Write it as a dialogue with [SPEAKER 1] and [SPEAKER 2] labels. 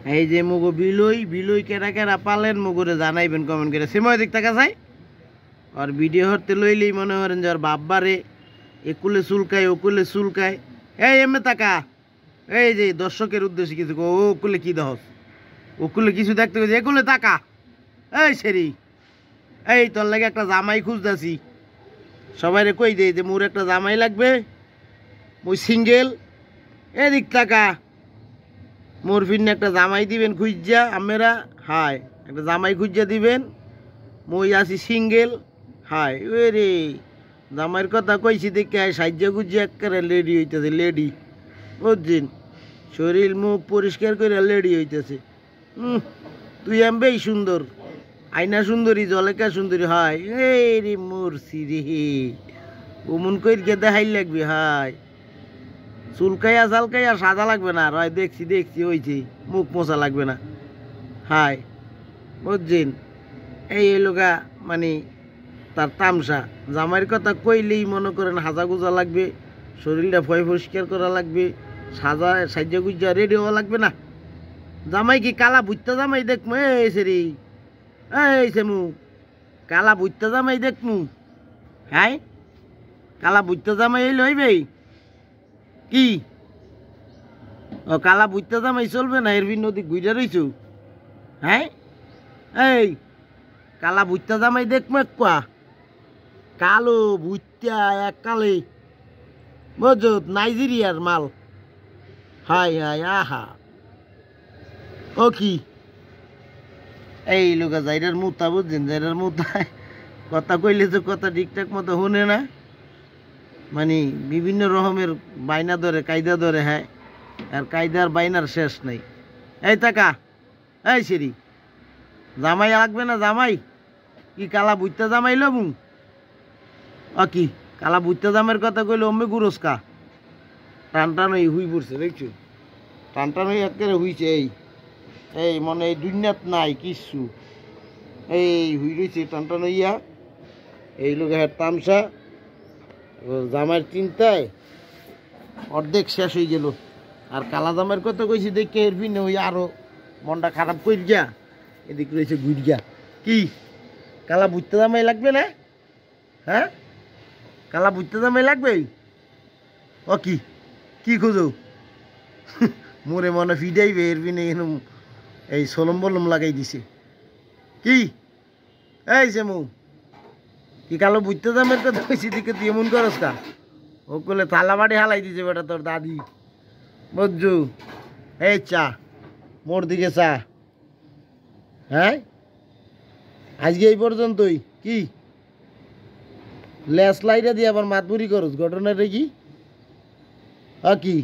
[SPEAKER 1] এই যে মুগো বিলই বিলই কেরা কেরা পালেন মুগুরে জানাইবেন কমেন্ট করে সময় দিক টাকা চাই আর ভিডিও হতে লইলেই মনে করেন যে আর বাব্বারে একুলে চুলকায় ওকুলে চুলকায় এই এমনি টাকা এই যে দর্শকের উদ্দেশ্যে কিছু ওকুলে কি দহস ওকুলে কিছু দেখতে গেছে একুলে টাকা এই সেরি এই তোর লাগে একটা জামাই খুঁজতেছি সবাই কই দেয় যে মোর একটা জামাই লাগবে মুই সিঙ্গেল এদিক টাকা মোর ফিরনে একটা জামাই দিবেন খুঁজা আমরা হাই একটা জামাই খুঁজা দিবেন মই আছি সিঙ্গেল হাই ওই রে জামাইয়ের কথা কইছি দেখে সাহায্য গুজ্জে একেবারে লেডি হইতেছে লেডি বুঝছেন শরীর মুখ পরিষ্কার করে লেডি হইতেছে তুই এমবেই সুন্দর আয়না সুন্দরী জলেকা সুন্দরী হাই এই রে মরছি রে ওমন কইরকে দেখাই লাগবে হাই চুলকাইয়া চালকাইয়া সাজা লাগবে না আর হয় দেখছি দেখছি হয়েছে মুখ মোছা লাগবে না হাই বুঝছেন এই লোকা মানে তার তামসা জামাইয়ের কথা কইলেই মনে করেন হাজা গুজা লাগবে শরীরটা ভয় পরিষ্কার করা লাগবে সাজা গুজা রেডি হওয়া লাগবে না জামাই কি কালা বুঝতে জামাই দেখমু এই সেরি এই সেমু কালা বুঝতে জামাই দেখমু হ্যাঁ কালা বুঝতে জামাই এই লইবেই কি ও কালা বুঝতে জামাই চলবে না এর নদী গুইজা রইছু হ্যাঁ এই কালা বুঝতে জামাই দেখমু একটা কালো বুঝতা এক কালে মজুদ নাইজেরিয়ার মাল হাই হাই আহা ও কি এই লোকা জাইরার মুতা বুঝছেন জাইরার মুতায় কথা কইলে তো কথা ঠিকঠাক মতো শুনে না মানে বিভিন্ন রকমের বাইনা ধরে কায়দা ধরে হ্যাঁ আর কায়দার বাইনার শেষ নেই এই টাকা এই সিরি জামাই লাগবে না জামাই কি কালা বুঝতে জামাই লবু কি কালা বুঝতে জামের কথা কইলে অম্মে গুরস্কা টান টান এই হুই পড়ছে দেখছো টান টান হয়ে একেবারে হুইছে এই মনে এই দুনিয়াত নাই কিচ্ছু এই হুই রয়েছে টান টান হইয়া এই লোক তামসা জামাইয়ের চিন্তায় অর্ধেক শেষ হয়ে গেল আর কালা জামাইয়ের কথা কইছি দেখে এর বিনে ওই আরো মনটা খারাপ করি যা এদিক রয়েছে গুড়িয়া কি কালা বুঝতে জামাই লাগবে না হ্যাঁ কালা বুঝতে জামাই লাগবে ও কি কি খোঁজো মোরে মনে ফিডাইবে এর বিনে এই সলম বলম লাগাই দিছে কি এই সেমু কি কালো বুঝতে জামের কথা কইছি দিকে তুই এমন করস কা ও কলে থালা বাড়ি হালাই দিছে বেটা তোর দাদি বুঝছু এই চা মোর দিকে চা হ্যাঁ আজকে এই পর্যন্তই কি লেস লাইটা দিয়ে আবার মাতবুরি করস ঘটনাটা কি কি